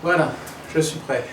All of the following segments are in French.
Voilà, je suis prêt.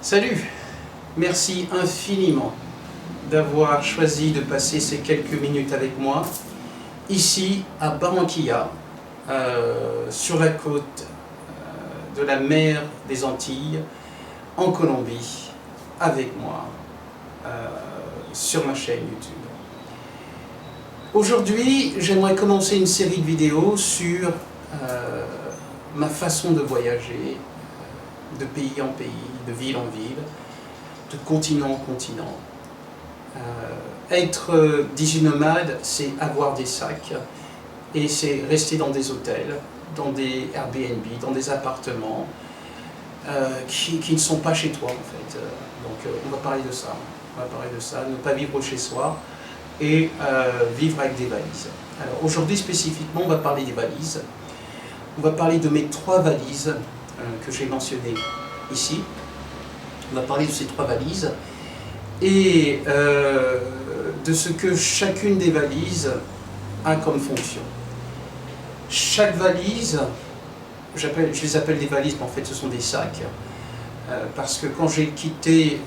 Salut, merci infiniment d'avoir choisi de passer ces quelques minutes avec moi, ici à Barranquilla, sur la côte de la mer des Antilles, en Colombie, avec moi, sur ma chaîne YouTube. Aujourd'hui, j'aimerais commencer une série de vidéos sur ma façon de voyager, de pays en pays, de ville en ville, de continent en continent. Être diginomade, c'est avoir des sacs et c'est rester dans des hôtels, dans des Airbnb, dans des appartements qui ne sont pas chez toi en fait. Donc on va parler de ça. On va parler de ça, ne pas vivre chez soi et vivre avec des valises. Alors aujourd'hui spécifiquement, on va parler des valises. On va parler de mes 3 valises que j'ai mentionnées ici. On va parler de ces 3 valises et de ce que chacune des valises a comme fonction. Chaque valise, je les appelle des valises, mais en fait ce sont des sacs, parce que quand j'ai quitté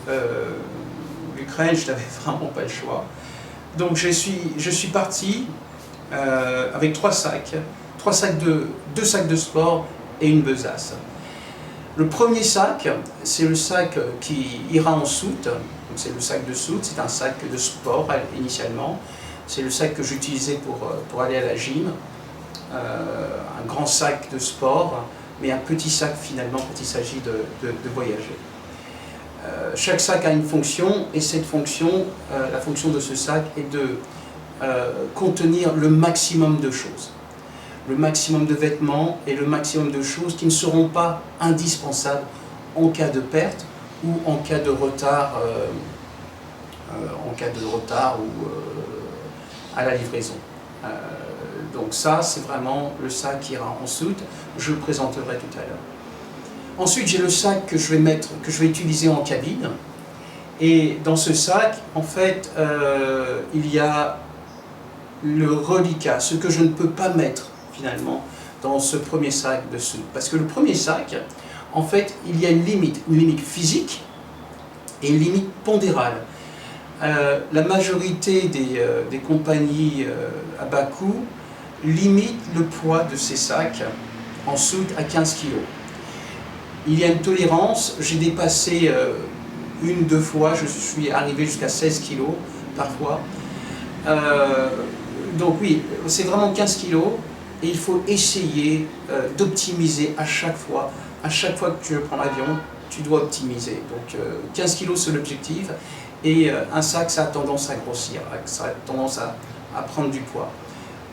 l'Ukraine, je n'avais vraiment pas le choix. Donc je suis parti avec 2 sacs de sport et une besace. Le premier sac, c'est le sac qui ira en soute, c'est le sac de soute, c'est un sac de sport initialement, c'est le sac que j'utilisais pour aller à la gym, un grand sac de sport, mais un petit sac finalement quand il s'agit de voyager. Chaque sac a une fonction et cette fonction, la fonction de ce sac est de contenir le maximum de choses. Le maximum de vêtements et le maximum de choses qui ne seront pas indispensables en cas de perte ou en cas de retard, ou à la livraison. Donc ça, c'est vraiment le sac qui ira en soute. Je le présenterai tout à l'heure. Ensuite, j'ai le sac que je vais utiliser en cabine. Et dans ce sac, en fait, il y a le reliquat, ce que je ne peux pas mettre finalement dans ce premier sac de soute. Parce que le premier sac, en fait, il y a une limite physique et une limite pondérale. La majorité des compagnies à bas coût limitent le poids de ces sacs en soute à 15 kg. Il y a une tolérance, j'ai dépassé 1-2 fois, je suis arrivé jusqu'à 16 kg parfois. Donc oui, c'est vraiment 15 kg. Et il faut essayer d'optimiser à chaque fois que tu veux prendre l'avion, tu dois optimiser. Donc 15 kg c'est l'objectif, et un sac ça a tendance à grossir, ça a tendance à prendre du poids.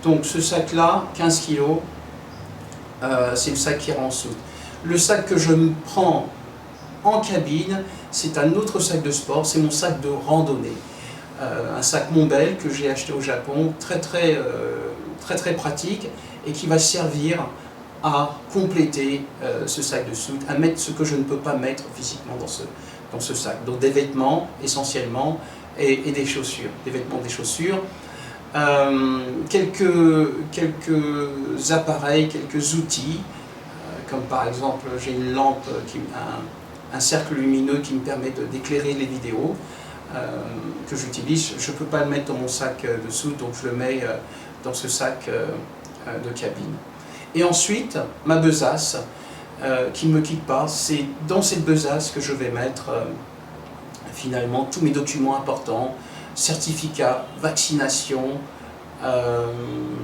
Donc ce sac là, 15 kg, c'est le sac qui ira en soute. Le sac que je me prends en cabine, c'est un autre sac de sport, c'est mon sac de randonnée. un sac Montbel que j'ai acheté au Japon, très pratique, et qui va servir à compléter ce sac de soute, à mettre ce que je ne peux pas mettre physiquement dans ce sac. Donc des vêtements essentiellement et des chaussures, des vêtements, des chaussures. Quelques appareils, quelques outils, comme par exemple j'ai une lampe, un cercle lumineux qui me permet d'éclairer les vidéos que j'utilise. Je ne peux pas le mettre dans mon sac de soute, donc je le mets dans ce sac de cabine. Et ensuite, ma besace, qui ne me quitte pas, c'est dans cette besace que je vais mettre finalement tous mes documents importants, certificats, vaccination,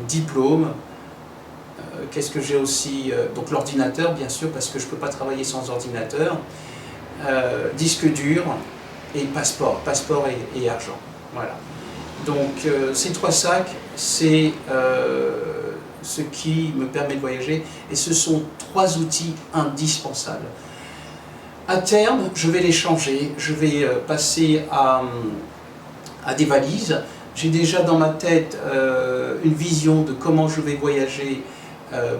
diplôme. Qu'est-ce que j'ai aussi, donc l'ordinateur bien sûr, parce que je ne peux pas travailler sans ordinateur, disque dur et passeport et argent. Voilà. Donc ces 3 sacs, c'est ce qui me permet de voyager, et ce sont 3 outils indispensables. À terme, je vais les changer, je vais passer à des valises. J'ai déjà dans ma tête une vision de comment je vais voyager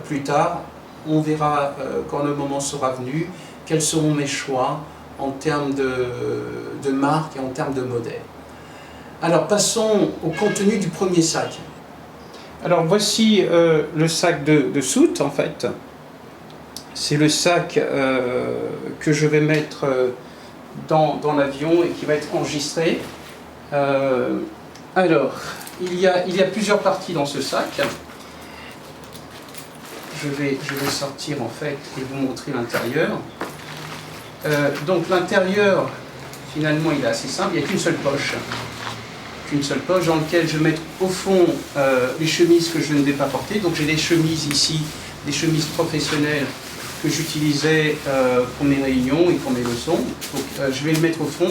plus tard. On verra quand le moment sera venu, quels seront mes choix en termes de marque et en termes de modèle. Alors passons au contenu du premier sac. Alors voici le sac de soute en fait. C'est le sac que je vais mettre dans l'avion et qui va être enregistré. Alors, il y a plusieurs parties dans ce sac. Je vais sortir en fait et vous montrer l'intérieur. Donc l'intérieur, finalement, il est assez simple. Il n'y a qu'une seule poche. Dans laquelle je vais mettre au fond les chemises que je ne vais pas porter. Donc j'ai des chemises ici, des chemises professionnelles que j'utilisais pour mes réunions et pour mes leçons. Donc je vais les mettre au fond.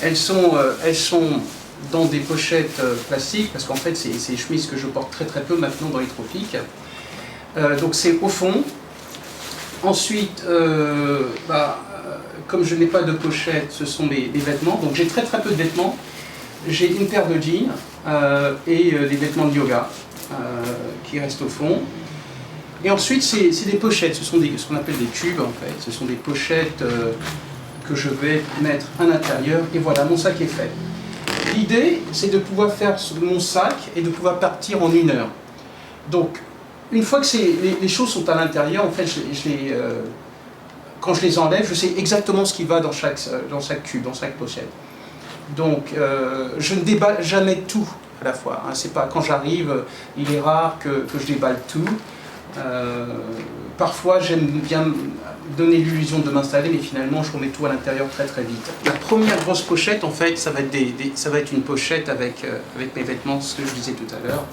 Elles sont dans des pochettes plastiques, parce qu'en fait c'est des chemises que je porte très peu maintenant dans les tropiques. Donc c'est au fond. Ensuite, comme je n'ai pas de pochette, ce sont mes vêtements. Donc j'ai très peu de vêtements. J'ai une paire de jeans et des vêtements de yoga qui restent au fond. Et ensuite, c'est des pochettes, ce qu'on appelle des tubes en fait. Ce sont des pochettes que je vais mettre à l'intérieur. Et voilà, mon sac est fait. L'idée, c'est de pouvoir faire mon sac et de pouvoir partir en 1 heure. Donc, une fois que les choses sont à l'intérieur, en fait, quand je les enlève, je sais exactement ce qui va dans chaque cube, dans chaque pochette. Donc, je ne déballe jamais tout à la fois. Hein. C'est pas quand j'arrive, il est rare que je déballe tout. Parfois, j'aime bien donner l'illusion de m'installer, mais finalement, je remets tout à l'intérieur très vite. La première grosse pochette, en fait, ça va être une pochette avec mes vêtements, ce que je disais tout à l'heure.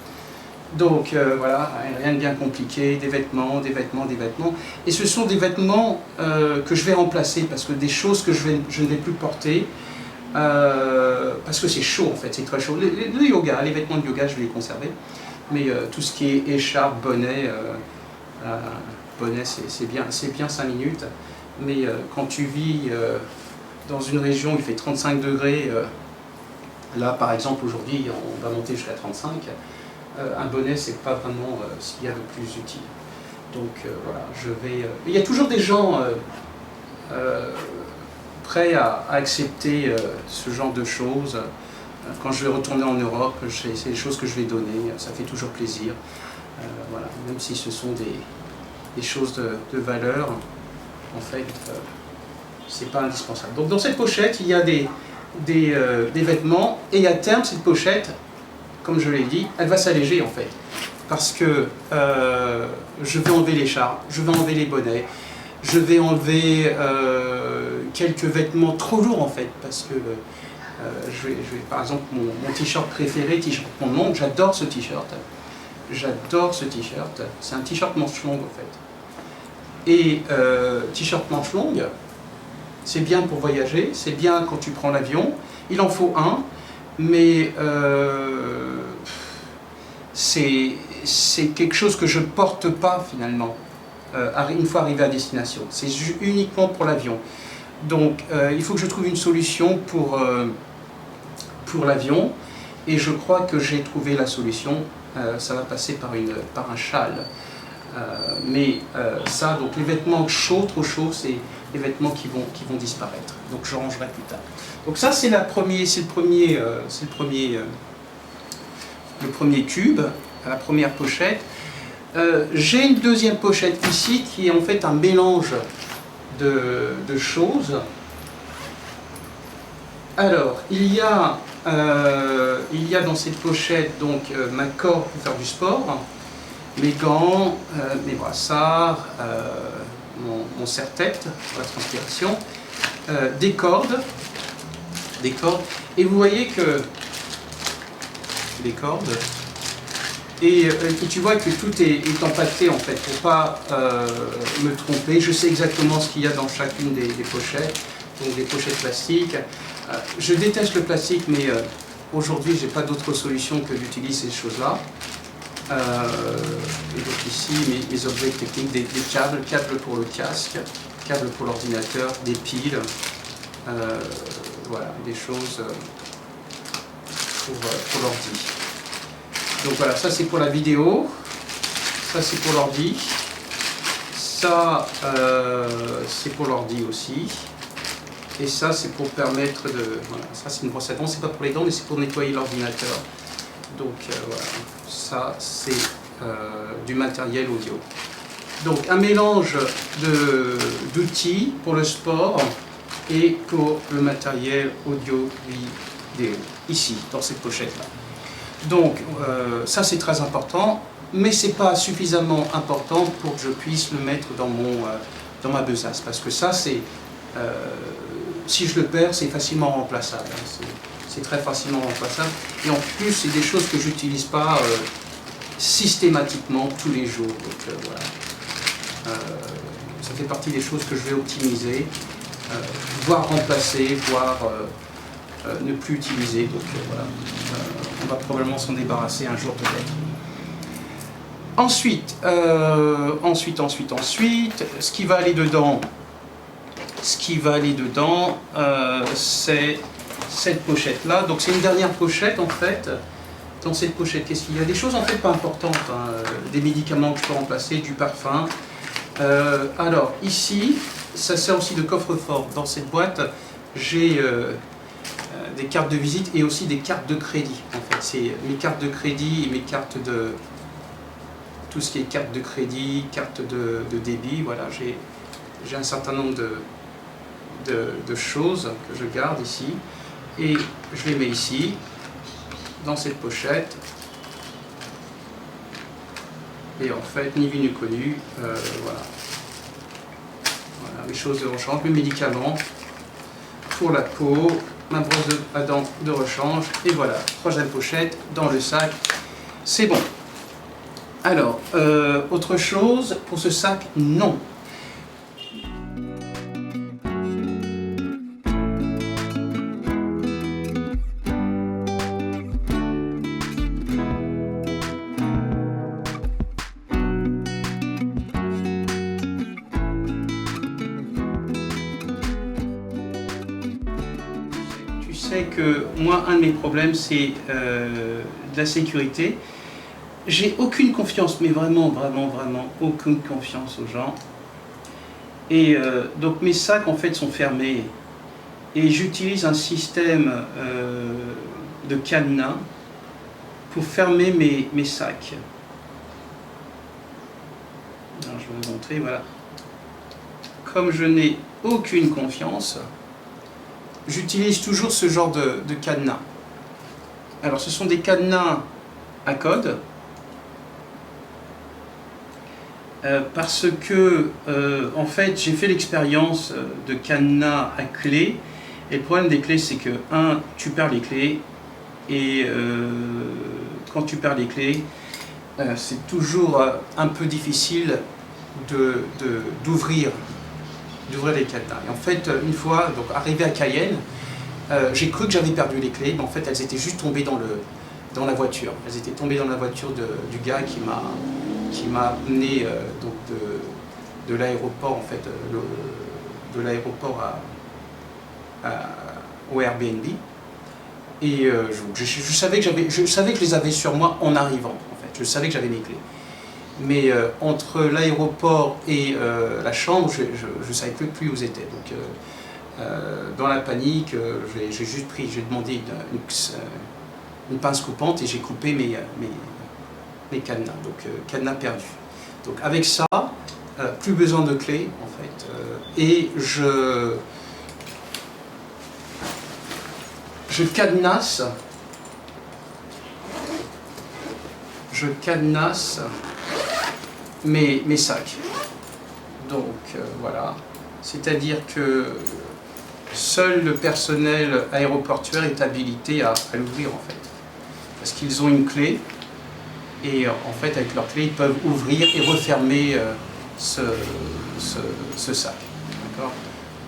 Donc voilà, rien de bien compliqué, des vêtements. Et ce sont des vêtements que je vais remplacer, parce que des choses que je ne vais plus porter, parce que c'est chaud en fait, c'est très chaud. Le yoga, les vêtements de yoga, je vais les conserver, mais tout ce qui est écharpe, bonnet, c'est bien 5 minutes, mais quand tu vis dans une région où il fait 35 degrés, là par exemple aujourd'hui on va monter jusqu'à 35, un bonnet c'est pas vraiment ce qu'il y a de plus utile. Donc voilà, il y a toujours des gens prêts à accepter ce genre de choses. Quand je vais retourner en Europe, c'est des choses que je vais donner, ça fait toujours plaisir. Voilà, même si ce sont des choses de valeur, en fait, c'est pas indispensable. Donc dans cette pochette, il y a des vêtements, et à terme, cette pochette, comme je l'ai dit, elle va s'alléger en fait. Parce que je vais enlever les charpes, je vais enlever les bonnets, je vais enlever quelques vêtements trop lourds en fait, parce que je vais par exemple, mon t-shirt préféré, t-shirt mon oncle, j'adore ce t-shirt. C'est un t-shirt manche longue en fait. Et t-shirt manche longue, c'est bien pour voyager, c'est bien quand tu prends l'avion, il en faut un, mais c'est quelque chose que je ne porte pas finalement, une fois arrivé à destination. C'est uniquement pour l'avion. Donc il faut que je trouve une solution pour pour l'avion. Et je crois que j'ai trouvé la solution. Ça va passer par un châle. Ça, donc les vêtements chauds, trop chauds, c'est les vêtements qui vont disparaître. Donc je rangerai plus tard. Donc ça, c'est le premier cube, la première pochette. J'ai une deuxième pochette ici qui est en fait un mélange de choses. Alors, il y a dans cette pochette donc ma corde pour faire du sport, mes gants, mes brassards, mon serre-tête pour la transpiration, des cordes, et vous voyez que des cordes, et tu vois que tout est empaqueté en fait, pour pas me tromper. Je sais exactement ce qu'il y a dans chacune des pochettes, donc des pochettes plastiques. Je déteste le plastique, mais aujourd'hui j'ai pas d'autre solution que d'utiliser ces choses-là. Et donc ici mes objets techniques, des câbles pour le casque, câbles pour l'ordinateur, des piles, voilà, des choses pour l'ordi. Donc voilà, ça c'est pour la vidéo, ça c'est pour l'ordi, ça c'est pour l'ordi aussi, et ça c'est pour permettre de... Voilà, ça c'est une brosse à dents, c'est pas pour les dents mais c'est pour nettoyer l'ordinateur. Donc voilà, ça c'est du matériel audio. Donc un mélange d'outils pour le sport et pour le matériel audio-vidéo, ici, dans cette pochette-là. Donc ça c'est très important, mais c'est pas suffisamment important pour que je puisse le mettre dans ma besace, parce que ça c'est, si je le perds, c'est facilement remplaçable, hein, c'est très facilement remplaçable, et en plus c'est des choses que j'utilise pas systématiquement tous les jours, donc voilà. Ça fait partie des choses que je vais optimiser, voire remplacer, voire ne plus utiliser, donc voilà. On va probablement s'en débarrasser un jour peut-être. Ensuite, ce qui va aller dedans, c'est cette pochette-là. Donc c'est une dernière pochette en fait. Dans cette pochette, qu'est-ce qu'il y a? Des choses en fait pas importantes, hein, des médicaments que je peux remplacer, du parfum. Alors ici, ça sert aussi de coffre-fort. Dans cette boîte, j'ai des cartes de visite et aussi des cartes de crédit. En fait, c'est mes cartes de crédit et mes cartes de... tout ce qui est carte de crédit, carte de débit, voilà, j'ai un certain nombre de choses que je garde ici, et je les mets ici, dans cette pochette, et en fait, ni vu ni connu, voilà. Voilà, mes choses de rechange, mes médicaments pour la peau, ma brosse à dents de rechange, et voilà, troisième pochette dans le sac, c'est bon. Alors, autre chose pour ce sac, non. Tu sais que moi, un de mes problèmes, c'est de la sécurité. J'ai aucune confiance, mais vraiment aucune confiance aux gens. Et donc mes sacs en fait sont fermés. Et j'utilise un système de cadenas pour fermer mes sacs. Alors, je vais vous montrer, voilà. Comme je n'ai aucune confiance, j'utilise toujours ce genre de cadenas. Alors ce sont des cadenas à code. Parce que, en fait, j'ai fait l'expérience de cadenas à clé, et le problème des clés, c'est que, tu perds les clés, et quand tu perds les clés, c'est toujours un peu difficile d'ouvrir les cadenas. Et en fait, une fois, donc arrivé à Cayenne, j'ai cru que j'avais perdu les clés, mais en fait, elles étaient juste tombées dans la voiture. Elles étaient tombées dans la voiture du gars qui m'a amené donc de l'aéroport en fait, de l'aéroport au Airbnb. Et je savais que je les avais sur moi en arrivant, en fait. Je savais que j'avais mes clés. Mais entre l'aéroport et la chambre, je ne savais plus où j'étais. Donc, dans la panique, j'ai demandé une pince coupante et j'ai coupé mes cadenas. Donc, cadenas perdu. Donc, avec ça, plus besoin de clés, en fait. Et je cadenasse. Mes sacs. Donc voilà, c'est-à-dire que seul le personnel aéroportuaire est habilité à l'ouvrir en fait. Parce qu'ils ont une clé et en fait avec leur clé ils peuvent ouvrir et refermer ce sac. D'accord ?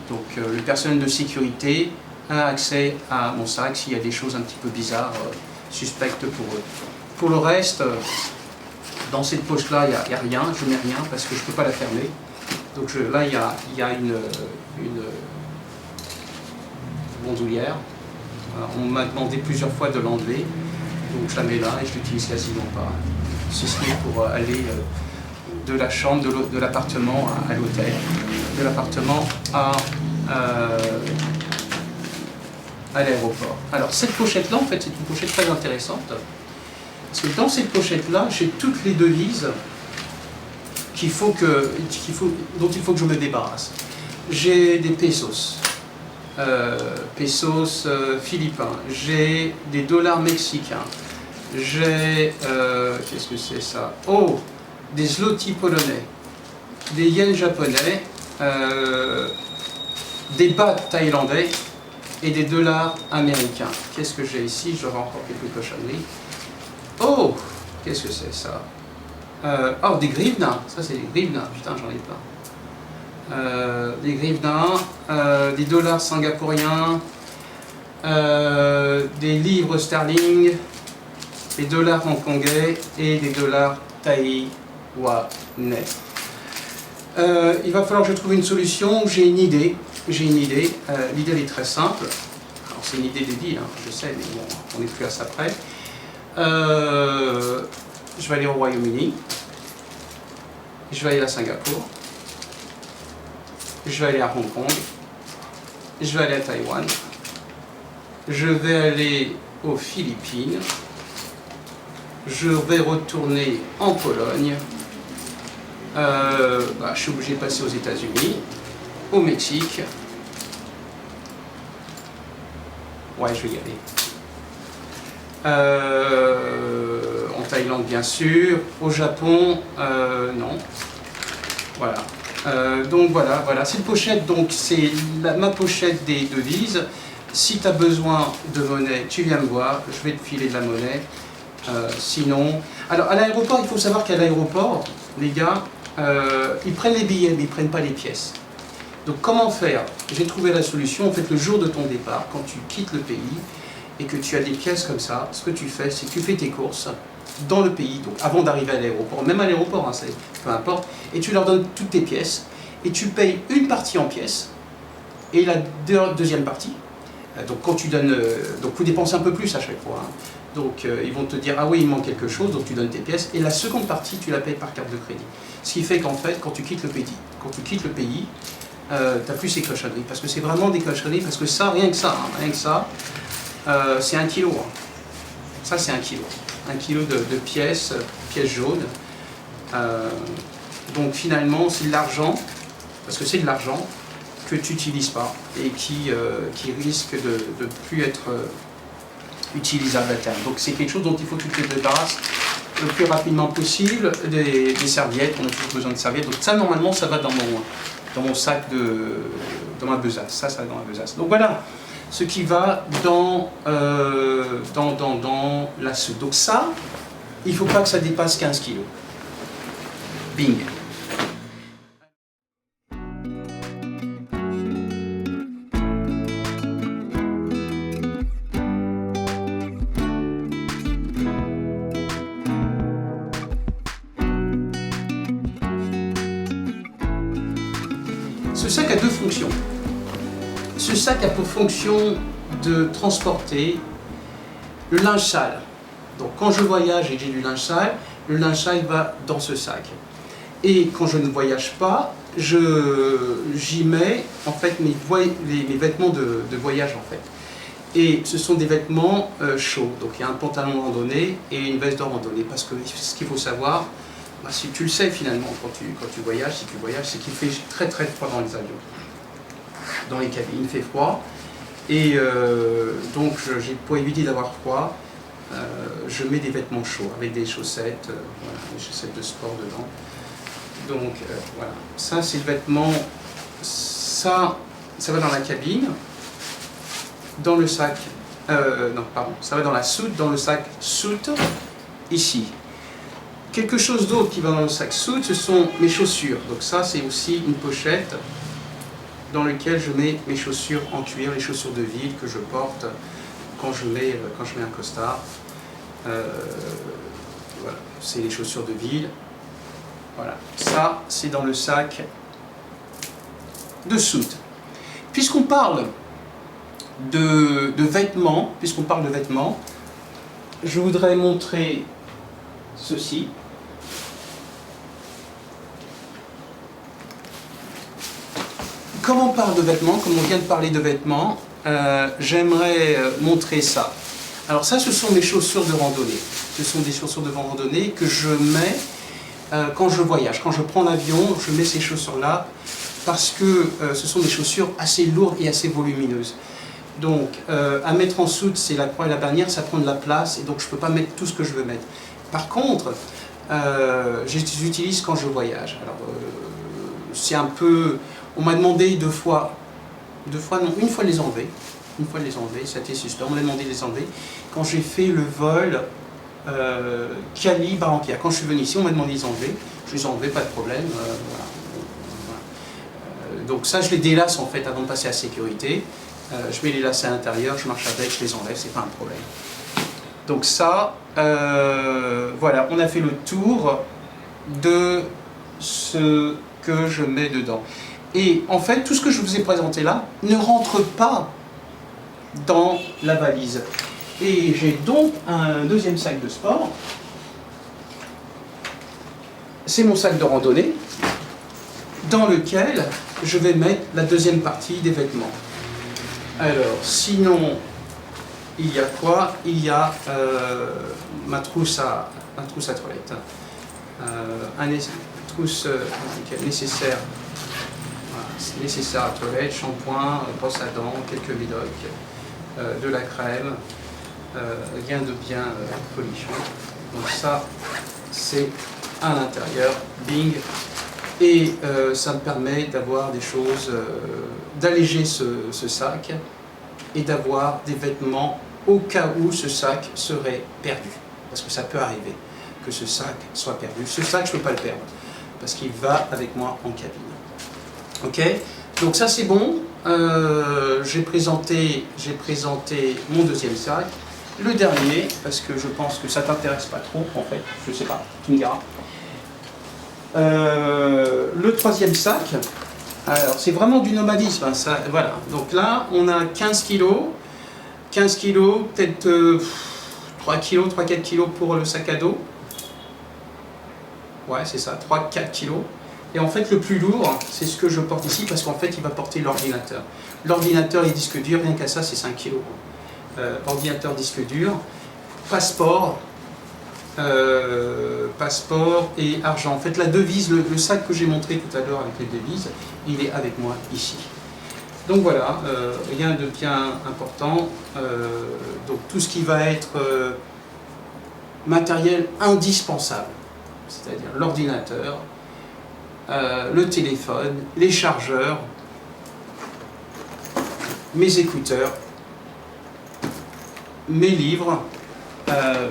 Donc le personnel de sécurité a accès à mon sac s'il y a des choses un petit peu bizarres, suspectes pour eux. Pour le reste, dans cette poche-là, il n'y a rien, je mets rien parce que je ne peux pas la fermer. Donc là, il y a une bandoulière. On m'a demandé plusieurs fois de l'enlever, donc je la mets là et je l'utilise quasiment pas. Ceci pour aller de la chambre, de l'appartement à l'hôtel, de l'appartement à l'aéroport. Alors cette pochette-là, en fait, c'est une pochette très intéressante. Parce que dans cette pochette-là, j'ai toutes les devises dont il faut que je me débarrasse. J'ai des pesos, philippins, j'ai des dollars mexicains, j'ai, qu'est-ce que c'est ça? Oh, des zloty polonais, des yens japonais, des bahts thaïlandais et des dollars américains. Qu'est-ce que j'ai ici? J'aurai encore quelques cochonneries. Oh, qu'est-ce que c'est ça? Oh, des grivnas, ça c'est des grivnas, putain j'en ai plein. Des grivnas, des dollars singapouriens, des livres sterling, des dollars hongkongais et des dollars taïwanais. Il va falloir que je trouve une solution, j'ai une idée. L'idée elle est très simple. Alors c'est une idée débile, hein, je sais, mais bon, on n'est plus à ça près. Je vais aller au Royaume-Uni, je vais aller à Singapour, je vais aller à Hong Kong, je vais aller à Taïwan, je vais aller aux Philippines, je vais retourner en Pologne, je suis obligé de passer aux États-Unis, au Mexique, ouais je vais y aller. En Thaïlande bien sûr, au Japon non, voilà. Donc voilà, cette pochette, donc c'est ma pochette des devises. Si tu as besoin de monnaie, tu viens me voir, je vais te filer de la monnaie. Sinon, alors à l'aéroport, il faut savoir qu'à l'aéroport, les gars, ils prennent les billets mais ils prennent pas les pièces. Donc comment faire? J'ai trouvé la solution. En fait, le jour de ton départ, quand tu quittes le pays et que tu as des pièces comme ça, ce que tu fais, c'est que tu fais tes courses dans le pays, donc avant d'arriver à l'aéroport, même à l'aéroport, hein, peu importe, et tu leur donnes toutes tes pièces, et tu payes une partie en pièces, et la deuxième partie, donc quand tu donnes, donc vous dépensez un peu plus à chaque fois, hein. Donc ils vont te dire, ah oui, il manque quelque chose, donc tu donnes tes pièces, et la seconde partie, tu la payes par carte de crédit. Ce qui fait qu'en fait, quand tu quittes le pays, tu n'as plus ces cochonneries, parce que c'est vraiment des cochonneries, parce que ça, rien que ça, c'est 1 kilo. Hein. Ça, c'est 1 kilo. 1 kilo de pièces jaunes. Donc finalement, c'est de l'argent, parce que c'est de l'argent que tu n'utilises pas et qui risque de ne plus être utilisable à terme. Donc c'est quelque chose dont il faut que tu te débarrasses le plus rapidement possible. Des serviettes, on a toujours besoin de serviettes. Donc ça, normalement, ça va dans mon sac, dans ma besace. Ça va dans ma besace. Donc voilà ce qui va dans la soupe. Donc ça, il ne faut pas que ça dépasse 15 kg. Bing. Ce sac a deux fonctions. Ce sac a pour fonction de transporter Le linge sale. Donc quand je voyage et que j'ai du linge sale, le linge sale va dans ce sac. Et quand je ne voyage pas, j'y mets en fait mes vêtements de voyage en fait. Et ce sont des vêtements chauds. Donc il y a un pantalon de randonnée et une veste de randonnée. Parce que ce qu'il faut savoir, bah, si tu le sais finalement quand tu voyages, si tu voyages, c'est qu'il fait très très froid dans les avions. Dans les cabines, il fait froid. Et donc pour éviter d'avoir froid, je mets des vêtements chauds avec des chaussettes, voilà, des chaussettes de sport dedans. Donc voilà, ça c'est le vêtement, ça va dans la cabine, dans le sac, non pardon, ça va dans la soute, dans le sac soute, ici. Quelque chose d'autre qui va dans le sac soute, ce sont mes chaussures. Donc ça c'est aussi une pochette dans laquelle je mets mes chaussures en cuir, les chaussures de ville que je porte quand je mets un costard. Voilà, c'est les chaussures de ville. Voilà, ça c'est dans le sac de soute. Puisqu'on parle de vêtements, je voudrais montrer ceci. Comme on parle de vêtements, comme on vient de parler de vêtements, j'aimerais montrer ça. Alors ça, ce sont mes chaussures de randonnée. Ce sont des chaussures de randonnée que je mets quand je voyage. Quand je prends l'avion, je mets ces chaussures-là parce que ce sont des chaussures assez lourdes et assez volumineuses. Donc, à mettre en soute, c'est la croix et la bannière, ça prend de la place et donc je ne peux pas mettre tout ce que je veux mettre. Par contre, j'utilise quand je voyage. Alors, c'est un peu... On m'a demandé une fois de les enlever. Une fois de les enlever, ça a été suspect. On m'a demandé de les enlever. Quand j'ai fait le vol Cali-Barranquilla, quand je suis venu ici, on m'a demandé de les enlever. Je les ai enlevés, pas de problème. Voilà. Donc ça, je les délace en fait avant de passer à la sécurité. Je mets les lacets à l'intérieur, je marche avec, je les enlève, c'est pas un problème. Donc ça, voilà, on a fait le tour de ce que je mets dedans. Et en fait, tout ce que je vous ai présenté là ne rentre pas dans la valise. Et j'ai donc un deuxième sac de sport. C'est mon sac de randonnée dans lequel je vais mettre la deuxième partie des vêtements. Alors, sinon, il y a quoi? Il y a ma trousse à toilette. Une trousse nécessaire. Nécessaire à toilette, shampoing, brosse à dents, quelques médocs, de la crème, rien de bien polichon. Donc ça, c'est à l'intérieur, bing. Et ça me permet d'avoir des choses, d'alléger ce sac et d'avoir des vêtements au cas où ce sac serait perdu. Parce que ça peut arriver que ce sac soit perdu. Ce sac, je ne peux pas le perdre parce qu'il va avec moi en cabine. Ok, donc ça c'est bon, j'ai présenté mon deuxième sac. Le dernier, parce que je pense que ça t'intéresse pas trop en fait, je sais pas, tu me diras. Le troisième sac, alors c'est vraiment du nomadisme, hein, ça, voilà. Donc là on a 15 kilos, peut-être 3 kilos, 3-4 kilos pour le sac à dos. Ouais c'est ça, 3-4 kilos. Et en fait, le plus lourd, c'est ce que je porte ici, parce qu'en fait, il va porter l'ordinateur. L'ordinateur et disque dur, rien qu'à ça, c'est 5 kg. Ordinateur, disque dur, passeport et argent. En fait, la devise, le sac que j'ai montré tout à l'heure avec les devises, il est avec moi ici. Donc voilà, rien de bien important. Donc tout ce qui va être matériel indispensable, c'est-à-dire l'ordinateur, le téléphone, les chargeurs, mes écouteurs, mes livres.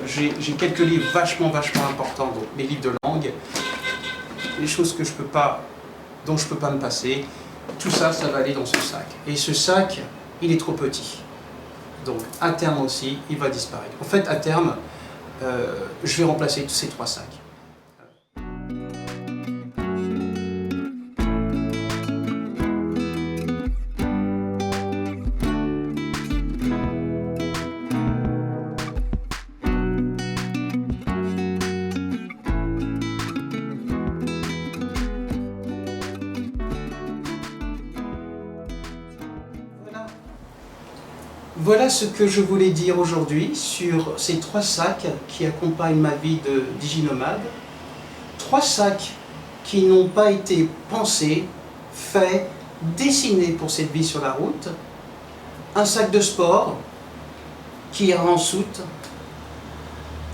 J'ai quelques livres vachement importants, donc mes livres de langue, les choses que dont je peux pas me passer. Tout ça, ça va aller dans ce sac. Et ce sac, il est trop petit. Donc à terme aussi, il va disparaître. En fait, à terme, je vais remplacer tous ces 3 sacs. Voilà ce que je voulais dire aujourd'hui sur ces 3 sacs qui accompagnent ma vie de diginomade. 3 sacs qui n'ont pas été pensés, faits, dessinés pour cette vie sur la route. Un sac de sport qui ira en soute.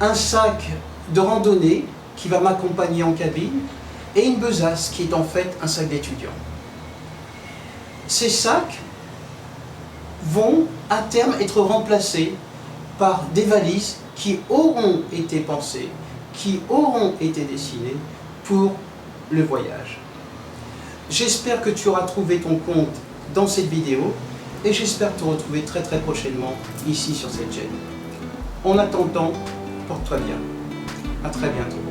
Un sac de randonnée qui va m'accompagner en cabine. Et une besace qui est en fait un sac d'étudiant. Ces sacs vont à terme être remplacés par des valises qui auront été pensées, qui auront été dessinées pour le voyage. J'espère que tu auras trouvé ton compte dans cette vidéo et j'espère te retrouver très prochainement ici sur cette chaîne. En attendant, porte-toi bien. À très bientôt.